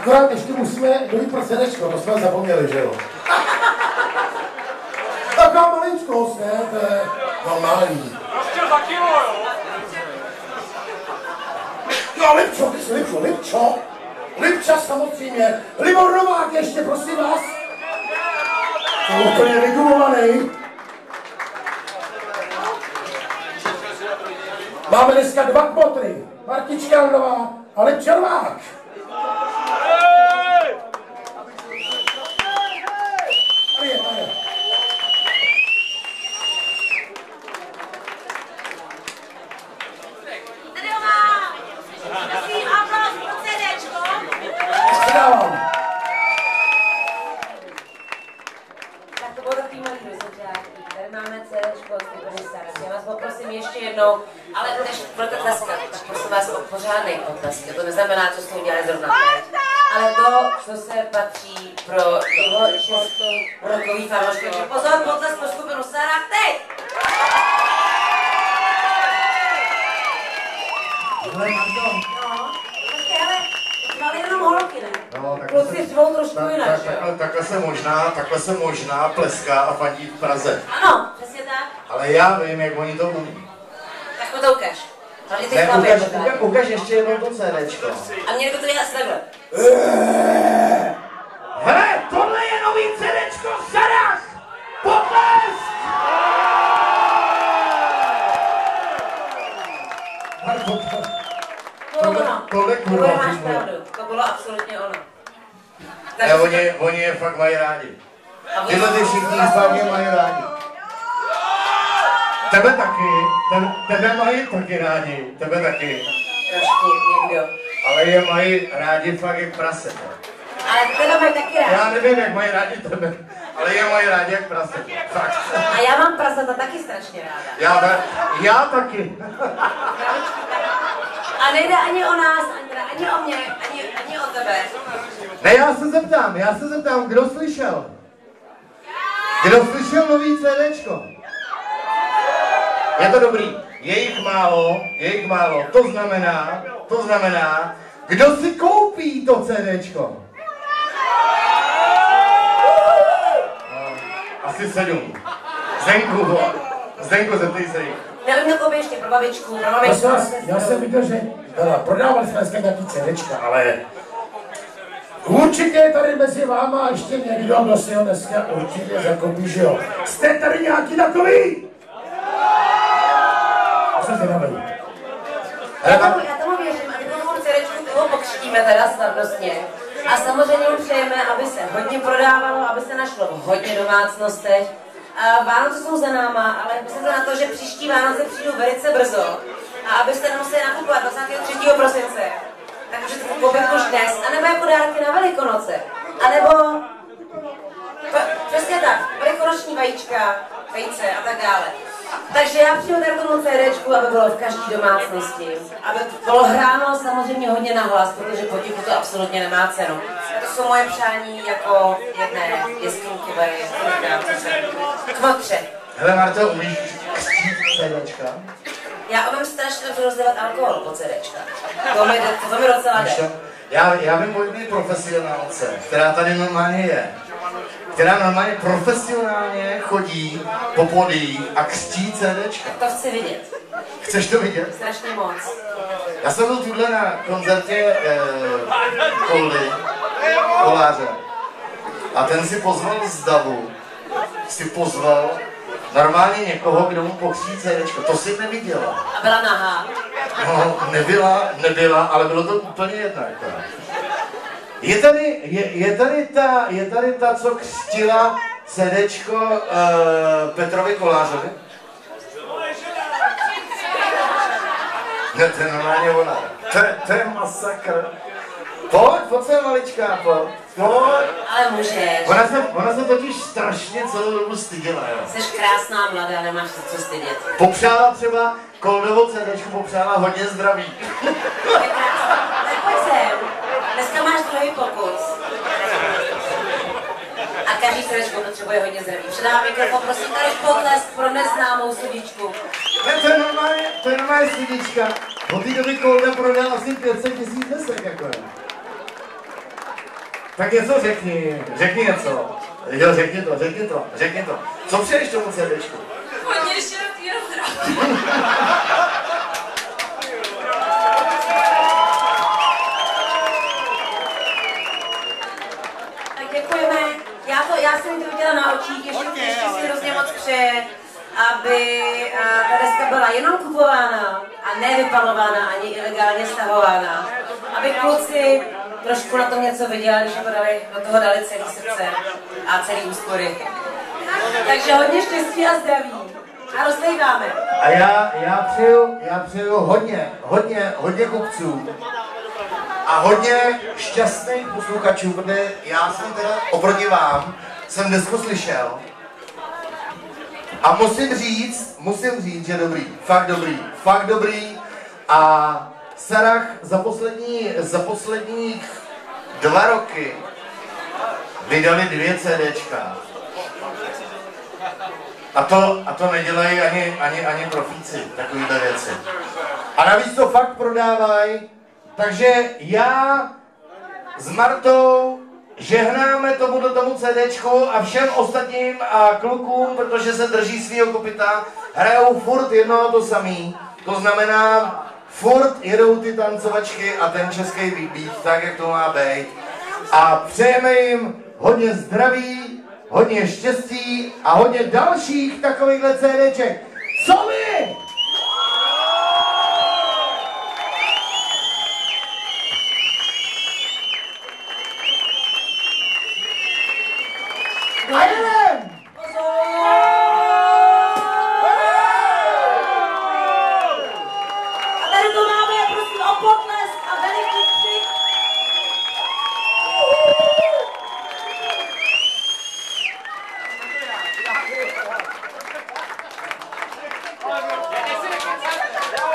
Akorát ještě musíme dojít pro srdečko, to jsme zapomněli, že jo? Taková maličkost, ne? To je normální. Prostě za kilo, jo? Jo, Lipčo. Lipča samozřejmě. Libor Novák ještě, prosím vás. To je úplně vygumovaný. Máme dneska dva kmotry. Martička Nová a Lipča Novák. Tady je. Tak to bylo takový malý rozhodřáky. Tady máme CDčko od skupiny Saras. Já vás poprosím ještě jednou, ale než budete tleskat, tak prosím vás o pořádnej potlesk. To neznamená, co jste udělali zrovna teď. Ale to, co se patří pro jeho rokový fanoušky. Takže pozor, potlesk pro skupinu Saras teď! Hele, Marto. Ale jenom holky, ne? No, kluci řvou trošku jinak, že jo? Takhle se možná pleská a fandí v Praze. Ano, přesně tak. Ale já vím, jak oni to umí. Tak mi to ukaž. Ukaž ještě jednou to CDčko. A mě to dělá takhle. Hele, tohle je nový CDčko Saras! Potlesk! Tohle kurva máš pravdu, to bylo absolutně ono. Ne, oni je fakt mají rádi. Tyhle ty všichni fakt je mají rádi. Tebe taky, tebe mají taky rádi, tebe taky. Trošku někdo. Ale je mají rádi fakt jak prase. Ale tebe mají taky rádi. Já nevím, jak mají rádi tebe, ale je mají rádi jak prase. Fakt. A já mám prasata taky strašně ráda. Já taky. A nejde ani o nás, ani o mě, ani o tebe. Ne, já se zeptám, kdo slyšel? Kdo slyšel nový CDčko? Je to dobrý. Je jich málo. To znamená, kdo si koupí to CDčko? Asi 7. Zdenku, zeptej se jich. Nevím, kdo koupí ještě pro babičku. Já jsem viděl, že prodávali jsme dneska nějaký CDčka, ale určitě je tady mezi váma ještě někdo, kdo si ho dneska určitě zakoupí, že jo? Jste tady nějaký takový? Co jste nabili? Já tomu věřím a takovou CDčku toho pokřtíme teda slavnostně. A samozřejmě mu přejeme, aby se hodně prodávalo, aby se našlo v hodně domácnostech. Vánoce jsou za náma, ale myslíte na to, že příští Vánoce přijdou velice brzo. A abyste nemuseli nakupovat 23. prosince, tak můžete koupit už dnes, anebo jako dárky na Velikonoce. A nebo přesně tak, velikonoční vajíčka, vejce a tak dále. Takže já přijdu tady tomu CDčku, aby bylo v každé domácnosti. Aby bylo hráno samozřejmě hodně nahlas, protože potichu to absolutně nemá cenu. A to jsou moje přání jako jedné jeskynkové kmotře. Hele Marto, umíš křtít CDčka? Já umím strašně dobře rozdělat alkohol po CDčka. To mi docela jde. Já vím o jedné profesionálce, která tady normálně je. Která normálně profesionálně chodí po podí a křtí CDčka. To chci vidět. Chceš to vidět? Strašně moc. Já jsem byl tuhle na koncertě Koláře. A ten si pozval z davu. Normálně někoho, kdo mu pokří CDčko. To si neviděla. A byla nahá. No, nebyla, ale bylo to úplně jedno. Je tady ta, co křtila CDčko Petrovi Kolářovi? Ne, to je normálně ona. To je masakr. Pojď sem, maličká, pojď. Ale můžeš. Ona se totiž strašně celou dobu styděla, jo. Jsi krásná, mladá, nemáš se co stydět. Popřála třeba Koldovo CDčku, popřála hodně zdraví. To je krásná. Tak pojď sem. Dneska máš druhý pokus. A každý CDčko potřebuje hodně zdraví. Předávám mikrofon, prosím, tady potlesk pro neznámou sudičku. Ne, to je normálně sudička. Od té doby Kolda prodal asi 500 000 desek, jako je. Tak něco řekni, řekni něco. Jo, řekni to. Co přeješ tomu CDčku? Hodně štěstí a zdraví. Tak děkujeme. Já jsem to viděla na očích, ještě si hrozně moc přeje, aby ta deska byla jenom kupována a nevypalována ani ilegálně stahována. Aby kluci trošku na tom něco vydělali, že do toho dali celý srdce a celý úspory. Takže hodně štěstí a zdraví. A rozlejváme. A já přeju hodně kupců a hodně šťastných posluchačů, protože já jsem teda oproti vám, jsem desku slyšel a musím říct, že dobrý, fakt dobrý a Sarah za posledních 2 roky vydali 2 CDčka. A to nedělají ani profíci, takovýhle věci. A navíc to fakt prodávají, takže já s Martou žehnáme tomu CDčku a všem ostatním a klukům, protože se drží svýho kopyta, hrajou furt jedno a to samý. To znamená, furt jedou ty tancovačky a ten český beat, tak jak to má být. A přejeme jim hodně zdraví, hodně štěstí a hodně dalších takovýchhle CDček. Co vy? A jdem! A tady to máme, prosím, o potlesk!